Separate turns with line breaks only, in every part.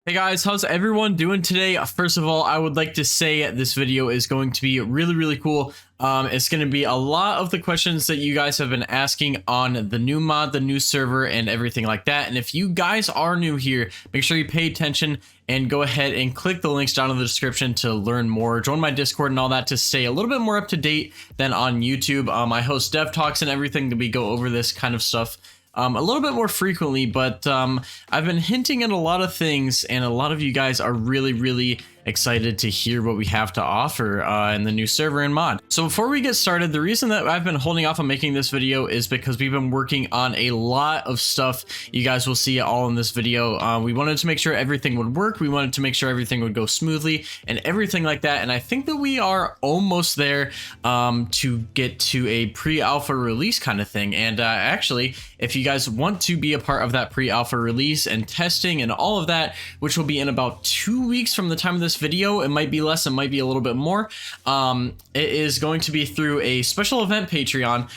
Hey guys, how's everyone doing today? First of all, I would like to say this video is going to be really cool. It's going to be a lot of the questions that you guys have been asking on the new mod, the new server, and everything like that. And if you guys are new here, make sure you pay attention and go ahead and click the links down in the description to learn more. Join my Discord and all that to stay a little bit more up to date than on YouTube. I host dev talks and everything that we go over this kind of stuff a little bit more frequently, but I've been hinting at a lot of things, and a lot of you guys are really excited to hear what we have to offer in the new server and mod. So before we get started, the reason that I've been holding off on making this video is because we've been working on a lot of stuff. You guys will see it all in this video. We wanted to make sure everything would work. We wanted to make sure everything would go smoothly and everything like that. And I think that we are almost there to get to a pre-alpha release kind of thing. And actually, if you guys want to be a part of that pre-alpha release and testing and all of that, which will be in about 2 weeks from the time of this video, it might be less, it might be a little bit more. It is going to be through a special event Patreon,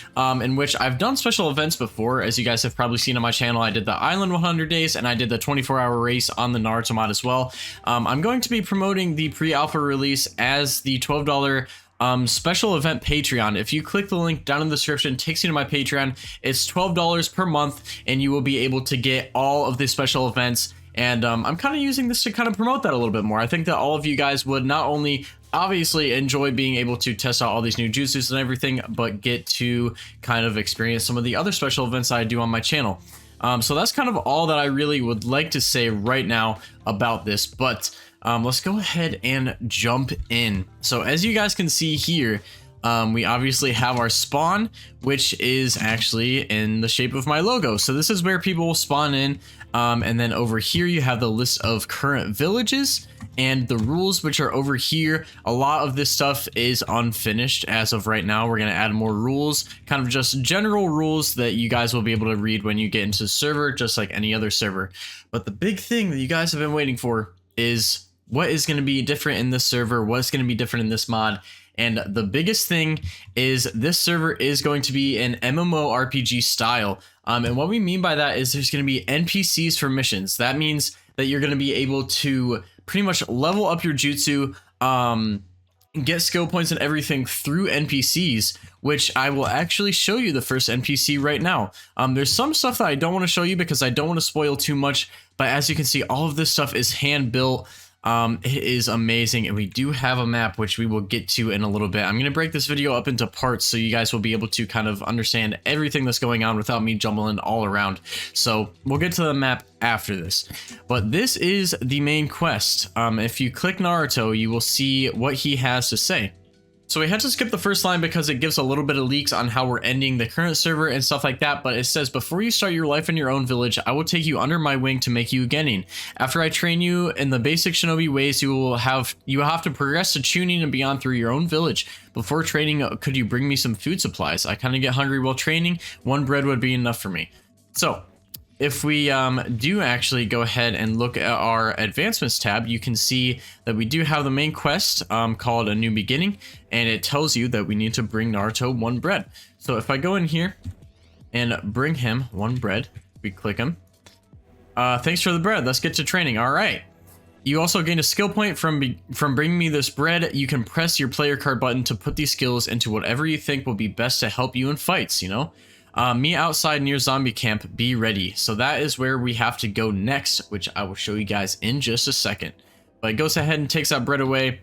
in which I've done special events before. As you guys have probably seen on my channel, I did the Island 100 days and I did the 24-hour race on the Naruto mod as well. I'm going to be promoting the pre-alpha release as the $12 special event Patreon. If you click the link down in the description, it takes you to my Patreon. It's $12 per month and you will be able to get all of the special events. And I'm kind of using this to kind of promote that a little bit more. I think that all of you guys would not only obviously enjoy being able to test out all these new jutsus and everything, but get to kind of experience some of the other special events I do on my channel. So that's kind of all that I really would like to say right now about this. But let's go ahead and jump in. So as you guys can see here, we obviously have our spawn, which is actually in the shape of my logo. So this is where people will spawn in. And then over here, you have the list of current villages and the rules, which are over here. A lot of this stuff is unfinished as of right now. We're going to add more rules, kind of just general rules that you guys will be able to read when you get into the server, just like any other server. But the big thing that you guys have been waiting for is what is going to be different in this server, what's going to be different in this mod. And the biggest thing is this server is going to be an MMO RPG style. And what we mean by that is there's going to be NPCs for missions. That means that you're going to be able to pretty much level up your jutsu, get skill points and everything through NPCs, which I will actually show you the first NPC right now. There's some stuff that I don't want to show you because I don't want to spoil too much. But as you can see, all of this stuff is hand built. It is amazing, and we do have a map which we will get to in a little bit. I'm going to break this video up into parts so you guys will be able to kind of understand everything that's going on without me jumbling all around. So we'll get to the map after this. But this is the main quest. If you click Naruto, you will see what he has to say. So we had to skip the first line because it gives a little bit of leaks on how we're ending the current server and stuff like that, but it says, before you start your life in your own village, I will take you under my wing to make you a genin. After I train you in the basic shinobi ways, you will have to progress to tuning and beyond through your own village. Before training, could you bring me some food supplies? I kind of get hungry while training. 1 bread would be enough for me. So if we do actually go ahead and look at our advancements tab, you can see that we do have the main quest called A New Beginning, and it tells you that we need to bring Naruto 1 bread. So if I go in here and bring him 1 bread, we click him. Thanks for the bread. Let's get to training. All right. You also gain a skill point from bringing me this bread. You can press your player card button to put these skills into whatever you think will be best to help you in fights, you know? Meet outside near zombie camp, be ready. So that is where we have to go next, which I will show you guys in just a second. But it goes ahead and takes that bread away.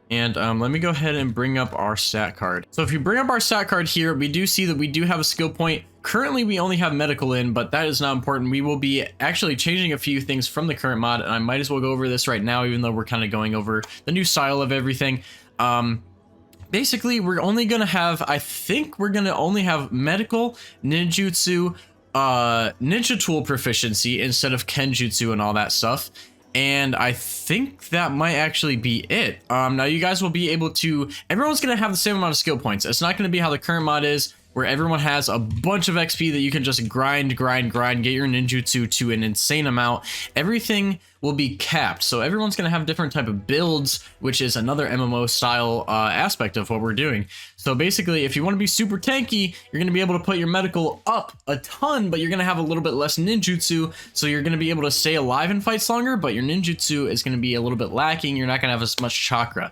And let me go ahead and bring up our stat card. So if you bring up our stat card here, we do see that we do have a skill point. Currently, we only have medical in, but that is not important. We will be actually changing a few things from the current mod, and I might as well go over this right now, even though we're kind of going over the new style of everything. Basically, we're only going to have, I think we're going to only have medical, ninjutsu, ninja tool proficiency instead of kenjutsu and all that stuff. And I think that might actually be it. Now you guys will be able to, everyone's going to have the same amount of skill points. It's not going to be how the current mod is, where everyone has a bunch of XP that you can just grind, get your ninjutsu to an insane amount. Everything will be capped, so everyone's going to have different type of builds, which is another MMO style aspect of what we're doing. So basically, if you want to be super tanky, you're going to be able to put your medical up a ton, but you're going to have a little bit less ninjutsu, so you're going to be able to stay alive in fights longer, but your ninjutsu is going to be a little bit lacking. You're not going to have as much chakra.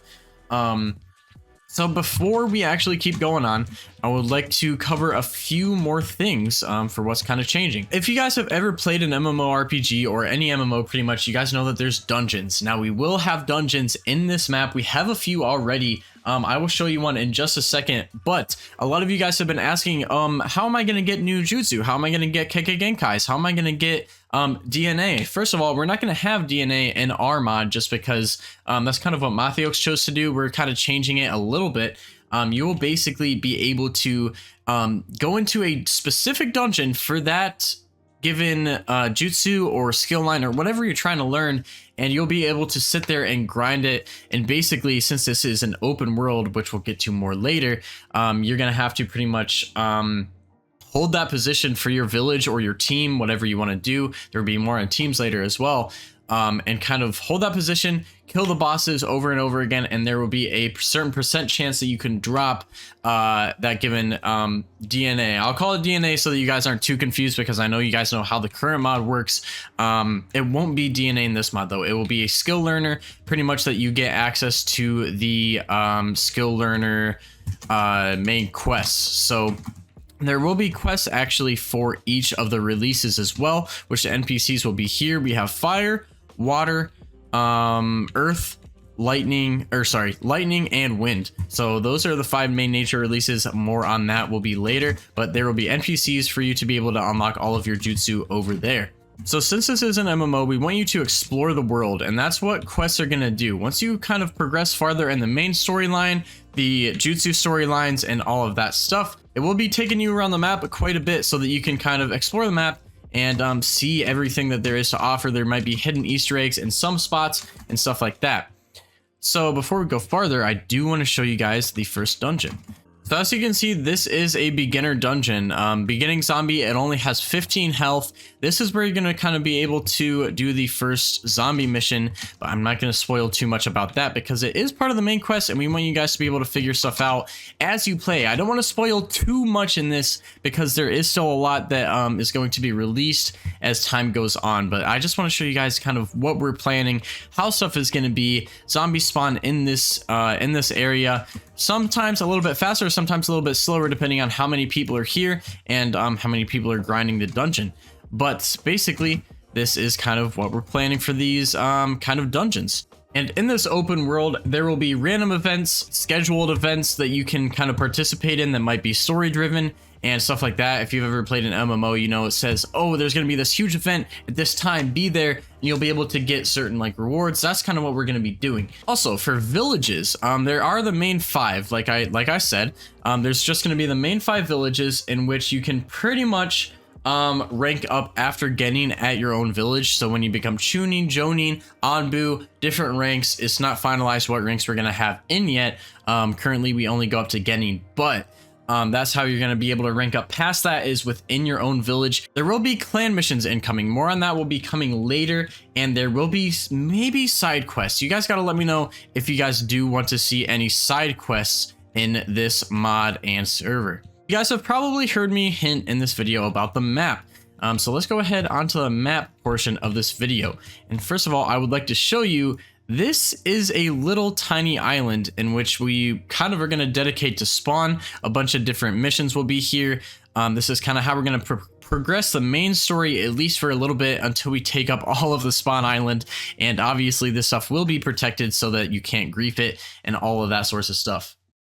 So before we actually keep going on, I would like to cover a few more things for what's kind of changing. If you guys have ever played an MMORPG or any MMO pretty much, you guys know that there's dungeons. Now we will have dungeons in this map. We have a few already. I will show you one in just a second, but a lot of you guys have been asking, how am I going to get new jutsu? How am I going to get Kekkei Genkais? How am I going to get DNA? First of all, we're not going to have DNA in our mod just because that's kind of what Matheox chose to do. We're kind of changing it a little bit. You will basically be able to go into a specific dungeon for that given jutsu or skill line or whatever you're trying to learn, and you'll be able to sit there and grind it. And basically, since this is an open world, which we'll get to more later, you're gonna have to pretty much hold that position for your village or your team, whatever you want to do. There'll be more on teams later as well. And kind of hold that position, kill the bosses over and over again, and there will be a certain percent chance that you can drop that given DNA. I'll call it DNA so that you guys aren't too confused, because I know you guys know how the current mod works. It won't be DNA in this mod though. It will be a skill learner, pretty much, that you get access to the skill learner main quests. So there will be quests actually for each of the releases as well, which the NPCs will be here. We have fire, water, earth, lightning and wind. So those are the 5 main nature releases. More on that will be later, but there will be NPCs for you to be able to unlock all of your jutsu over there. So since this is an MMO, we want you to explore the world, and that's what quests are going to do. Once you kind of progress farther in the main storyline, the jutsu storylines, and all of that stuff, it will be taking you around the map quite a bit so that you can kind of explore the map and see everything that there is to offer. There might be hidden Easter eggs in some spots and stuff like that. So before we go farther, I do want to show you guys the first dungeon. So as you can see, this is a beginner dungeon. Beginning zombie, it only has 15 health. This is where you're going to kind of be able to do the first zombie mission, but I'm not going to spoil too much about that because it is part of the main quest, and we want you guys to be able to figure stuff out as you play. I don't want to spoil too much in this because there is still a lot that is going to be released as time goes on, but I just want to show you guys kind of what we're planning, how stuff is going to be. Zombie spawn in this area, sometimes a little bit faster, sometimes a little bit slower, depending on how many people are here and how many people are grinding the dungeon. But basically, this is kind of what we're planning for these kind of dungeons. And in this open world, there will be random events, scheduled events that you can kind of participate in that might be story driven and stuff like that. If you've ever played an MMO, you know it says, oh, there's going to be this huge event at this time, be there, and you'll be able to get certain like rewards. That's kind of what we're going to be doing. Also, for villages, there are the main 5. Like I said, there's just going to be the main 5 villages in which you can pretty much rank up after getting at your own village. So when you become Chunin, Jonin, Anbu, different ranks. It's not finalized what ranks we're going to have in yet. Currently, we only go up to Genin, but that's how you're going to be able to rank up past that, is within your own village. There will be clan missions incoming. More on that will be coming later, and there will be maybe side quests. You guys got to let me know if you guys do want to see any side quests in this mod and server. You guys have probably heard me hint in this video about the map. So let's go ahead onto the map portion of this video. And first of all, I would like to show you, this is a little tiny island in which we kind of are going to dedicate to spawn. A bunch of different missions will be here. This is kind of how we're going to progress the main story, at least for a little bit, until we take up all of the spawn island. And obviously this stuff will be protected so that you can't grief it and all of that sorts of stuff.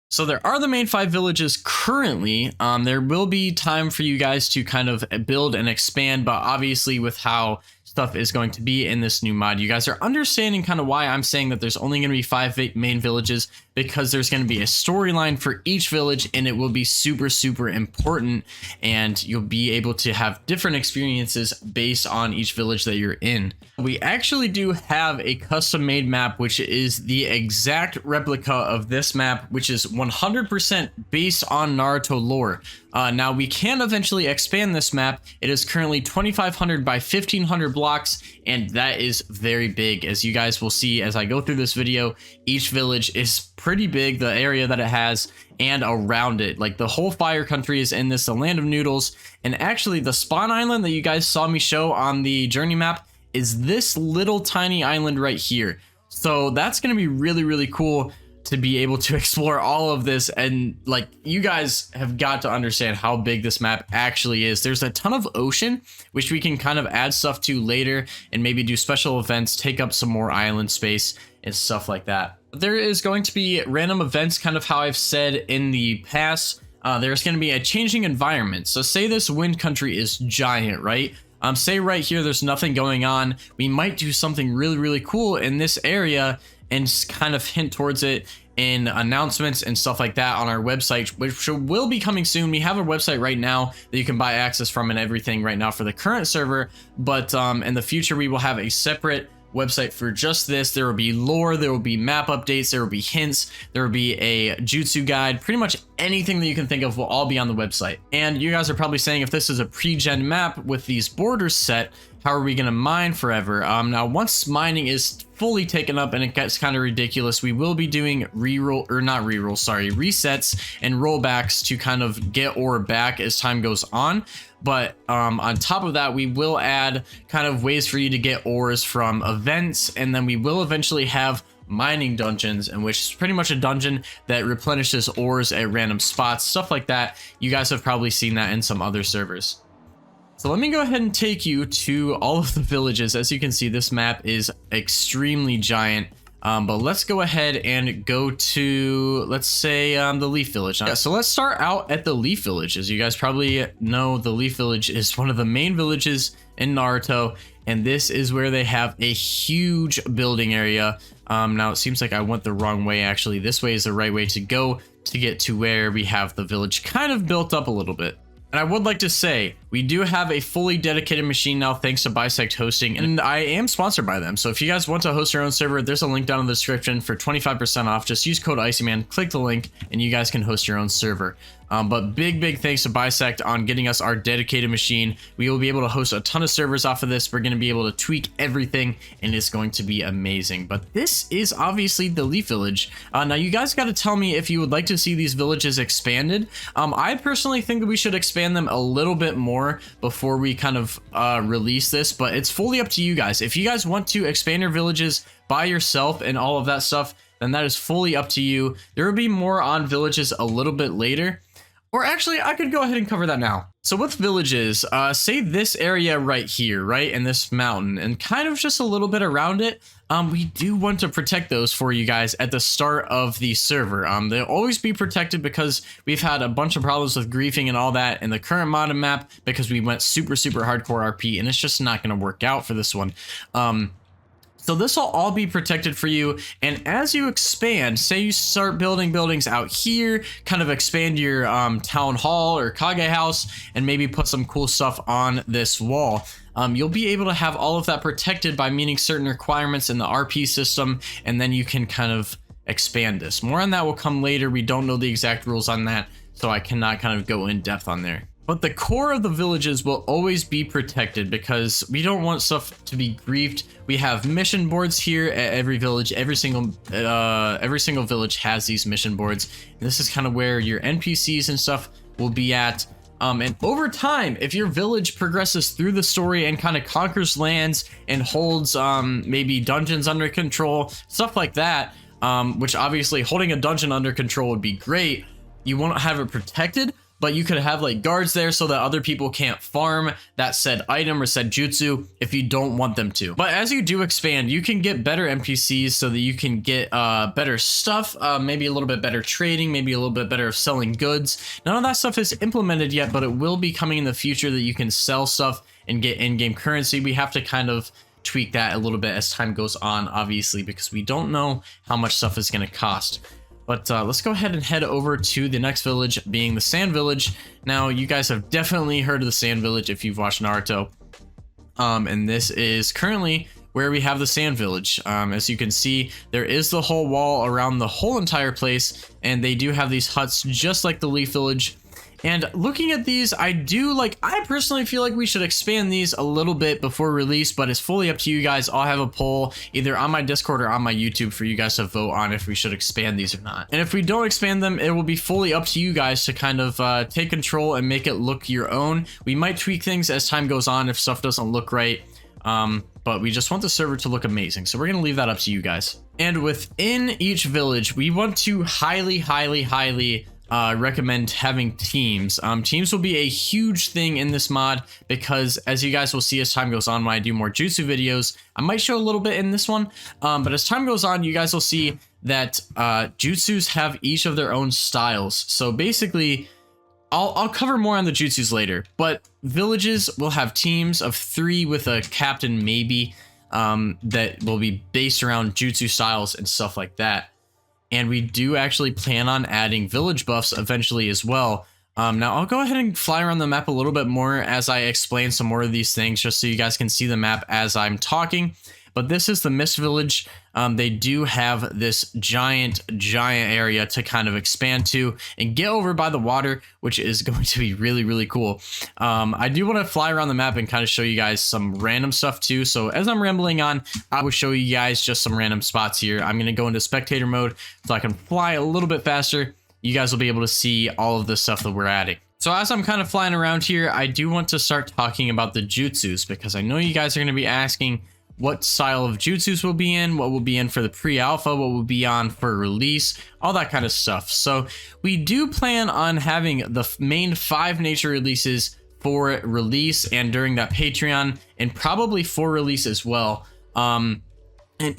So there are the main 5 villages currently. There will be time for you guys to kind of build and expand, but obviously with how stuff is going to be in this new mod. You guys are understanding kind of why I'm saying that there's only going to be 5 main villages, because there's going to be a storyline for each village, and it will be super, super important, and you'll be able to have different experiences based on each village that you're in. We actually do have a custom made map, which is the exact replica of this map, which is 100% based on Naruto lore. Now we can eventually expand this map. It is currently 2,500 by 1,500 blocks, and that is very big. As you guys will see as I go through this video, each village is pretty big, the area that it has, and around it, like the whole fire country is in this, the land of noodles. And actually the spawn island that you guys saw me show on the journey map is this little tiny island right here. So that's going to be really, really cool to be able to explore all of this. And like, you guys have got to understand how big this map actually is. There's a ton of ocean, which we can kind of add stuff to later and maybe do special events, take up some more island space and stuff like that. There is going to be random events, kind of how I've said in the past. There's going to be a changing environment. So say this wind country is giant, right? Say right here there's nothing going on. We might do something really, really cool in this area and just kind of hint towards it in announcements and stuff like that on our website, which will be coming soon. We have a website right now that you can buy access from and everything right now for the current server, but in the future we will have a separate website for just this. There will be lore, there will be map updates, there will be hints, there will be a jutsu guide. Pretty much anything that you can think of will all be on the website. And you guys are probably saying, if this is a pre-gen map with these borders set, how are we going to mine forever? Now once mining is fully taken up and it gets kind of ridiculous, we will be doing resets and rollbacks to kind of get ore back as time goes on. But on top of that, we will add kind of ways for you to get ores from events, and then we will eventually have mining dungeons, in which is pretty much a dungeon that replenishes ores at random spots, stuff like that. You guys have probably seen that in some other servers. So let me go ahead and take you to all of the villages. As you can see, this map is extremely giant. But let's go ahead and go to, let's say, the Leaf Village. Yeah, so let's start out at the Leaf Village. As you guys probably know, the Leaf Village is one of the main villages in Naruto, and this is where they have a huge building area. Now it seems like I went the wrong way. Actually, this way is the right way to go to get to where we have the village kind of built up a little bit. And I would like to say, we do have a fully dedicated machine now thanks to Bisect Hosting, and I am sponsored by them. So if you guys want to host your own server, there's a link down in the description for 25% off. Just use code IceeRamen, click the link, and you guys can host your own server. But big thanks to Bisect on getting us our dedicated machine. We will be able to host a ton of servers off of this. We're going to be able to tweak everything, and it's going to be amazing. But this is obviously the Leaf Village. Now you guys got to tell me if you would like to see these villages expanded. I personally think that we should expand them a little bit more before we kind of release this, but it's fully up to you guys. If you guys want to expand your villages by yourself and all of that stuff, then that is fully up to you. There will be more on villages a little bit later. Or actually, I could go ahead and cover that now. So with villages, say this area right here, right, and this mountain, and kind of just a little bit around it, we do want to protect those for you guys at the start of the server. They'll always be protected because we've had a bunch of problems with griefing and all that in the current modded map because we went super hardcore RP, and it's just not going to work out for this one. So this will all be protected for you, and as you expand, say you start building buildings out here, kind of expand your town hall or Kage house, and maybe put some cool stuff on this wall. You'll be able to have all of that protected by meeting certain requirements in the RP system, and then you can kind of expand this. More on that will come later. We don't know the exact rules on that, so I cannot kind of go in depth on there. But the core of the villages will always be protected because we don't want stuff to be griefed. We have mission boards here at every village. Every single village has these mission boards. And this is kind of where your NPCs and stuff will be at. And over time, if your village progresses through the story and kind of conquers lands and holds maybe dungeons under control, stuff like that, which obviously holding a dungeon under control would be great. You won't have it protected, but you could have like guards there so that other people can't farm that said item or said jutsu if you don't want them to. But as you do expand, you can get better NPCs so that you can get better stuff, maybe a little bit better trading, maybe a little bit better selling goods. None of that stuff is implemented yet, but it will be coming in the future that you can sell stuff and get in-game currency. We have to kind of tweak that a little bit as time goes on, obviously, because we don't know how much stuff is going to cost. But let's go ahead and head over to the next village, being the Sand Village. Now, you guys have definitely heard of the Sand Village if you've watched Naruto. And this is currently where we have the Sand Village. As you can see, there is the whole wall around the whole entire place, and they do have these huts just like the Leaf Village. And looking at these, I personally feel like we should expand these a little bit before release, but it's fully up to you guys. I'll have a poll either on my Discord or on my YouTube for you guys to vote on if we should expand these or not. And if we don't expand them, it will be fully up to you guys to kind of take control and make it look your own. We might tweak things as time goes on if stuff doesn't look right. But we just want the server to look amazing. So we're going to leave that up to you guys. And within each village, we want to highly recommend having teams. Teams will be a huge thing in this mod because, as you guys will see as time goes on, when I do more jutsu videos, I might show a little bit in this one, but as time goes on, you guys will see that jutsus have each of their own styles. So basically, I'll cover more on the jutsus later, but villages will have teams of 3 with a captain maybe, that will be based around jutsu styles and stuff like that. And we do actually plan on adding village buffs eventually as well. Now I'll go ahead and fly around the map a little bit more as I explain some more of these things, just so you guys can see the map as I'm talking. But this is the Mist Village. They do have this giant area to kind of expand to and get over by the water, which is going to be really cool. I do want to fly around the map and kind of show you guys some random stuff too. So as I'm rambling on, I will show you guys just some random spots here. I'm going to go into spectator mode so I can fly a little bit faster. You guys will be able to see all of the stuff that we're adding. So as I'm kind of flying around here, I do want to start talking about the jutsus, because I know you guys are going to be asking what style of jutsus will be in, what will be in for the pre-alpha, what will be on for release, all that kind of stuff. So we do plan on having the main 5 nature releases for release and during that Patreon, and probably for release as well. And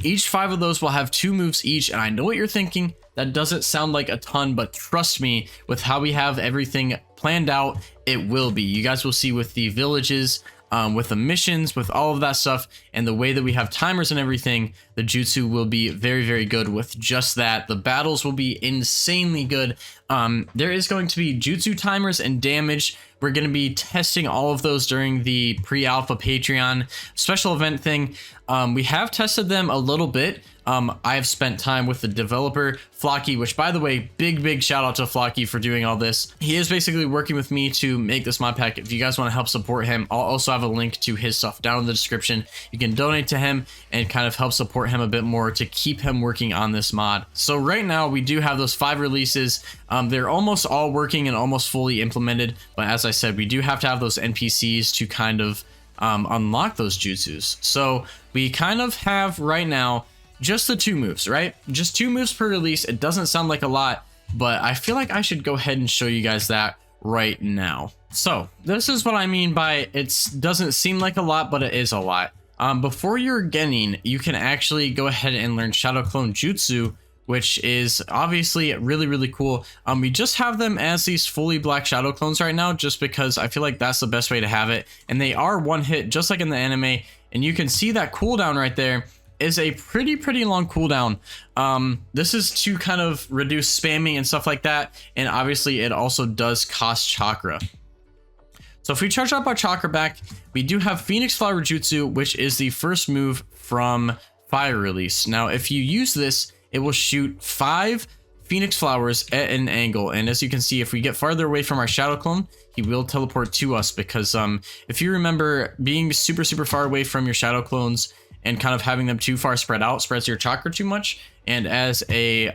each 5 of those will have 2 moves each. And I know what you're thinking, that doesn't sound like a ton, but trust me, with how we have everything planned out, it will be. You guys will see with the villages, with the missions, with all of that stuff, and the way that we have timers and everything, the jutsu will be very good with just that. The battles will be insanely good. There is going to be jutsu timers and damage. We're going to be testing all of those during the pre-alpha Patreon special event thing. We have tested them a little bit. I have spent time with the developer, Flocky, which, by the way, big shout out to Flocky for doing all this. He is basically working with me to make this mod pack. If you guys want to help support him, I'll also have a link to his stuff down in the description. You can donate to him and kind of help support him a bit more to keep him working on this mod. So right now we do have those 5 releases. They're almost all working and almost fully implemented, but as I said, we do have to have those NPCs to kind of unlock those jutsus. So we kind of have right now just the 2 moves, right? Just 2 moves per release. It doesn't sound like a lot, but I feel like I should go ahead and show you guys that right now. So this is what I mean by it doesn't seem like a lot, but it is a lot. Before you're getting, you can actually go ahead and learn Shadow Clone Jutsu, which is obviously really cool. We just have them as these fully black shadow clones right now, just because I feel like that's the best way to have it. And they are 1 hit, just like in the anime. And you can see that cooldown right there is a pretty long cooldown. This is to kind of reduce spamming and stuff like that. And obviously it also does cost chakra. So if we charge up our chakra back, we do have Phoenix Flower Jutsu, which is the first move from Fire Release. Now, if you use this, it will shoot 5 Phoenix Flowers at an angle. And as you can see, if we get farther away from our Shadow Clone, he will teleport to us, because if you remember, being super far away from your Shadow Clones and kind of having them too far spread out spreads your chakra too much. And as a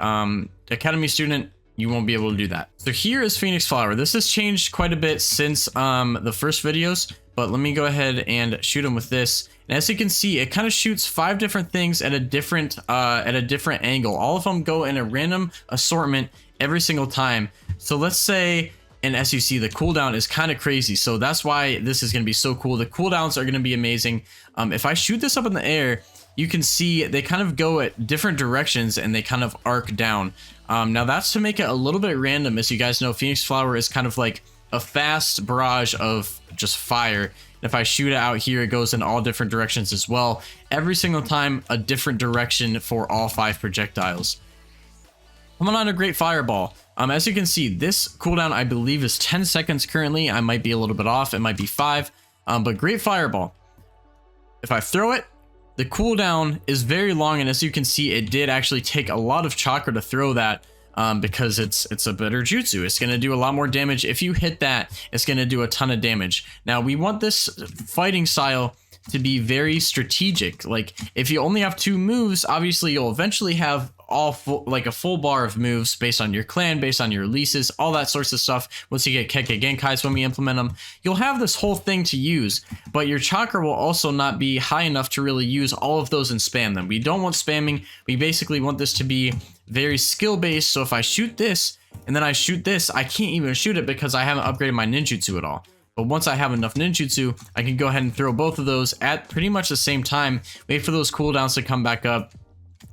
academy student, you won't be able to do that. So here is Phoenix Flower. This has changed quite a bit since the first videos, but let me go ahead and shoot him with this. And as you can see, it kind of shoots 5 different things at a different angle. All of them go in a random assortment every single time. So let's say And as you see, the cooldown is kind of crazy. So that's why this is going to be so cool. The cooldowns are going to be amazing. If I shoot this up in the air, you can see they kind of go at different directions and they kind of arc down. Now that's to make it a little bit random. As you guys know, Phoenix Flower is kind of like a fast barrage of just fire. And if I shoot it out here, it goes in all different directions as well. Every single time, a different direction for all 5 projectiles. Coming on a great fireball. As you can see, this cooldown I believe is 10 seconds currently. I might be a little bit off. It might be 5. But great fireball. If I throw it, the cooldown is very long, and as you can see, it did actually take a lot of chakra to throw that, because it's a better jutsu. It's going to do a lot more damage. If you hit that, it's going to do a ton of damage. Now, we want this fighting style to be very strategic. Like, if you only have 2 moves, obviously you'll eventually have a full bar of moves based on your clan, based on your releases, all that sorts of stuff. Once you get Kekkei Genkais, when we implement them, you'll have this whole thing to use, but your chakra will also not be high enough to really use all of those and spam them. We don't want spamming. We basically want this to be very skill based. So if I shoot this and then I shoot this, I can't even shoot it because I haven't upgraded my ninjutsu at all. But once I have enough ninjutsu, I can go ahead and throw both of those at pretty much the same time, wait for those cooldowns to come back up,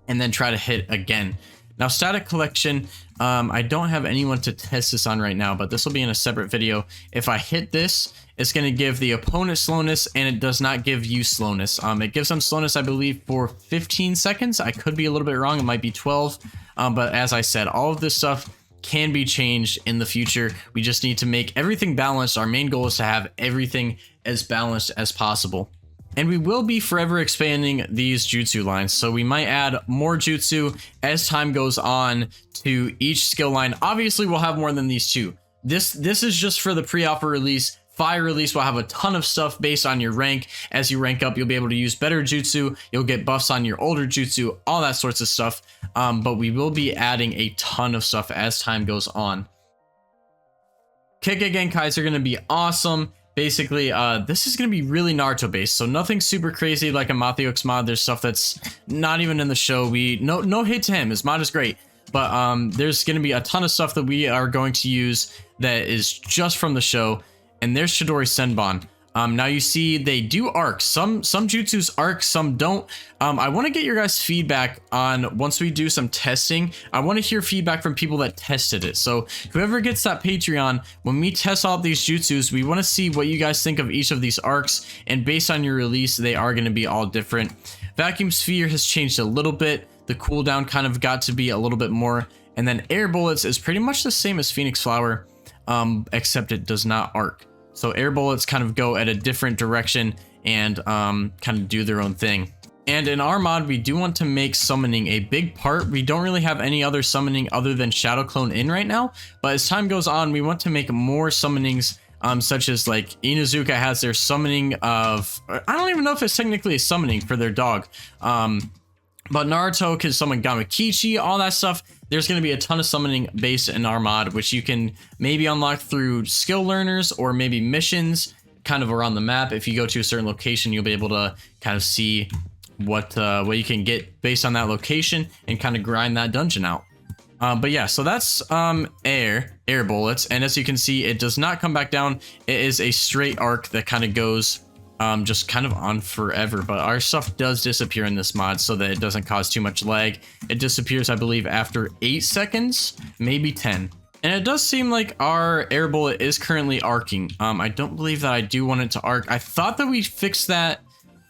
and then try to hit again. Now, static collection, I don't have anyone to test this on right now, but this will be in a separate video. If I hit this, it's going to give the opponent slowness, and it does not give you slowness. It gives them slowness, I believe, for 15 seconds. I could be a little bit wrong. It might be 12. But as I said, all of this stuff can be changed in the future. We just need to make everything balanced. Our main goal is to have everything as balanced as possible. And we will be forever expanding these jutsu lines. So we might add more jutsu as time goes on to each skill line. Obviously, we'll have more than these 2. This is just for the pre-alpha release. Fire release will have a ton of stuff based on your rank. As you rank up, you'll be able to use better jutsu. You'll get buffs on your older jutsu, all that sorts of stuff. But we will be adding a ton of stuff as time goes on. Kekkei Genkais are going to be awesome. Basically, this is going to be really Naruto based, so nothing super crazy like a Matheox mod. There's stuff that's not even in the show. No hate to him, his mod is great, but there's going to be a ton of stuff that we are going to use that is just from the show. And there's Chidori Senbon. Now you see they do arc. Some jutsus arc, some don't. I want to get your guys' feedback on, once we do some testing, I want to hear feedback from people that tested it. So whoever gets that Patreon, when we test all these jutsus, we want to see what you guys think of each of these arcs. And based on your release, they are going to be all different. Vacuum Sphere has changed a little bit. The cooldown kind of got to be a little bit more. And then Air Bullets is pretty much the same as Phoenix Flower, except it does not arc. So air bullets kind of go at a different direction and kind of do their own thing. And in our mod, we do want to make summoning a big part. We don't really have any other summoning other than Shadow Clone in right now. But as time goes on, we want to make more summonings, such as like Inuzuka has their summoning of, I don't even know if it's technically a summoning for their dog. But Naruto can summon Gamakichi, all that stuff. There's going to be a ton of summoning based in our mod, which you can maybe unlock through skill learners or maybe missions kind of around the map. If you go to a certain location, you'll be able to kind of see what you can get based on that location and kind of grind that dungeon out. But yeah, so that's air bullets. And as you can see, it does not come back down. It is a straight arc that kind of goes just kind of on forever, but our stuff does disappear in this mod so that it doesn't cause too much lag. It disappears, I believe, after 8 seconds, maybe 10. And it does seem like our air bullet is currently arcing. I don't believe that I do want it to arc. I thought that we fixed that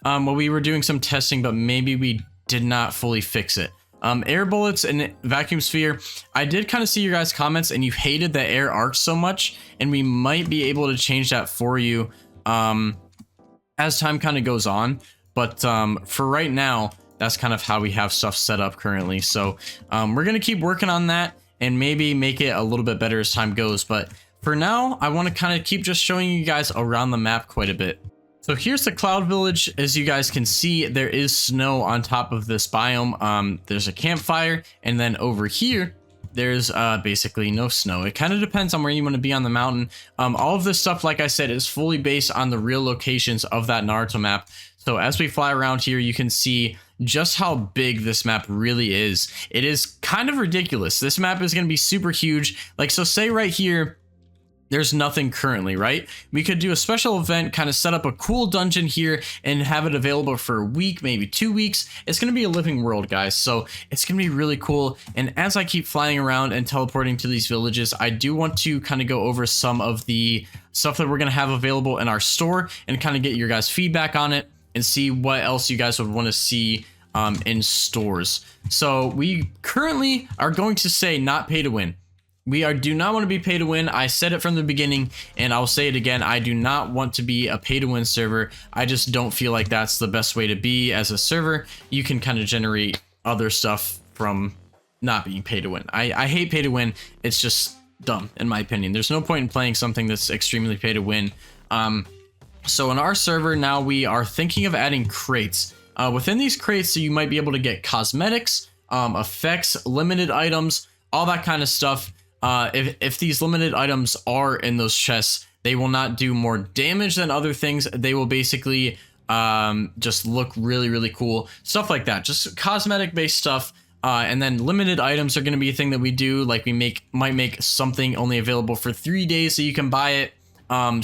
when we were doing some testing, but maybe we did not fully fix it. Air bullets and vacuum sphere, I did kind of see your guys' comments and you hated that air arcs so much, and we might be able to change that for you as time kind of goes on. But for right now, that's kind of how we have stuff set up currently. So we're going to keep working on that and maybe make it a little bit better as time goes. But for now, I want to kind of keep just showing you guys around the map quite a bit. So here's the Cloud Village. As you guys can see, there is snow on top of this biome. There's a campfire, and then over here, there's basically no snow. It kind of depends on where you want to be on the mountain. All of this stuff, like I said, is fully based on the real locations of that Naruto map. So as we fly around here, you can see just how big this map really is. It is kind of ridiculous. This map is going to be super huge. Like, so say right here, there's nothing currently, right? We could do a special event, kind of set up a cool dungeon here and have it available for a week, maybe 2 weeks. It's going to be a living world, guys. So it's going to be really cool. And as I keep flying around and teleporting to these villages, I do want to kind of go over some of the stuff that we're going to have available in our store and kind of get your guys' feedback on it and see what else you guys would want to see in stores. So we currently are going to say not pay to win. We do not want to be pay to win. I said it from the beginning, and I'll say it again. I do not want to be a pay to win server. I just don't feel like that's the best way to be as a server. You can kind of generate other stuff from not being pay to win. I hate pay to win. It's just dumb, in my opinion. There's no point in playing something that's extremely pay to win. So in our server now, we are thinking of adding crates. Within these crates, you might be able to get cosmetics, effects, limited items, all that kind of stuff. If these limited items are in those chests, they will not do more damage than other things. They will basically just look really, really cool. Stuff like that. Just cosmetic based stuff. And then limited items are going to be a thing that we do. Like we might make something only available for 3 days so you can buy it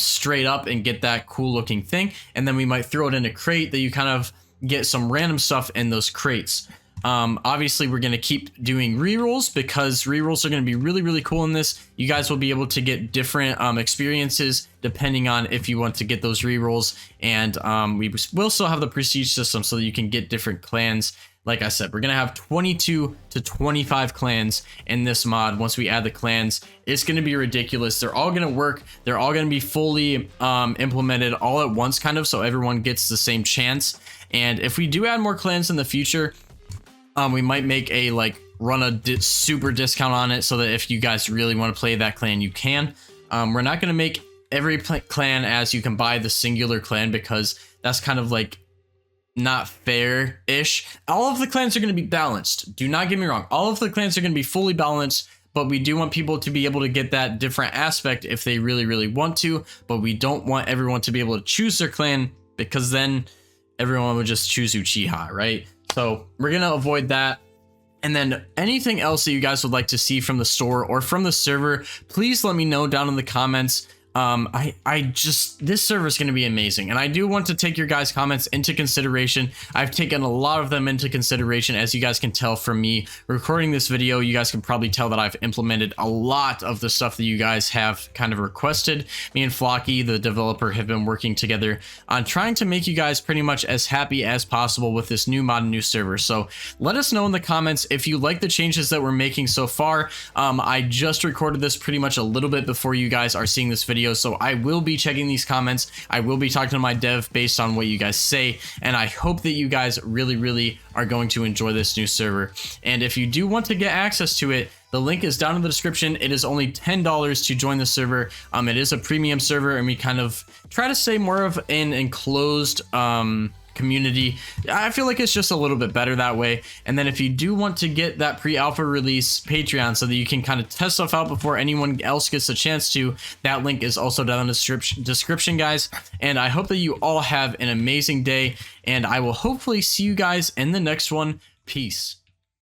straight up and get that cool looking thing. And then we might throw it in a crate that you kind of get some random stuff in those crates. Obviously we're going to keep doing rerolls because rerolls are going to be really, really cool in this. You guys will be able to get different experiences depending on if you want to get those rerolls. And we will still have the prestige system so that you can get different clans. Like I said, we're going to have 22 to 25 clans in this mod. Once we add the clans, it's going to be ridiculous. They're all going to work. They're all going to be fully implemented all at once, kind of, so everyone gets the same chance. And if we do add more clans in the future, we might make a run a super discount on it so that if you guys really want to play that clan, you can. We're not going to make every clan as you can buy the singular clan because that's kind of like not fair-ish. All of the clans are going to be balanced. Do not get me wrong. All of the clans are going to be fully balanced, but we do want people to be able to get that different aspect if they really, really want to. But we don't want everyone to be able to choose their clan because then everyone would just choose Uchiha, right? So we're going to avoid that. And then anything else that you guys would like to see from the store or from the server, please let me know down in the comments. This server is going to be amazing, and I do want to take your guys' comments into consideration. I've taken a lot of them into consideration. As you guys can tell from me recording this video, you guys can probably tell that I've implemented a lot of the stuff that you guys have kind of requested. Me and Flocky, the developer, have been working together on trying to make you guys pretty much as happy as possible with this new mod and new server. So let us know in the comments if you like the changes that we're making so far. I just recorded this pretty much a little bit before you guys are seeing this video, so I will be checking these comments. I will be talking to my dev based on what you guys say, and I hope that you guys really, really are going to enjoy this new server. And if you do want to get access to it, the link is down in the description. It is only $10 to join the server. It is a premium server, and we kind of try to stay more of an enclosed community. I feel like it's just a little bit better that way. And then if you do want to get that pre-alpha release Patreon so that you can kind of test stuff out before anyone else gets a chance to, that link is also down in the description, guys. And I hope that you all have an amazing day, and I will hopefully see you guys in the next one. Peace.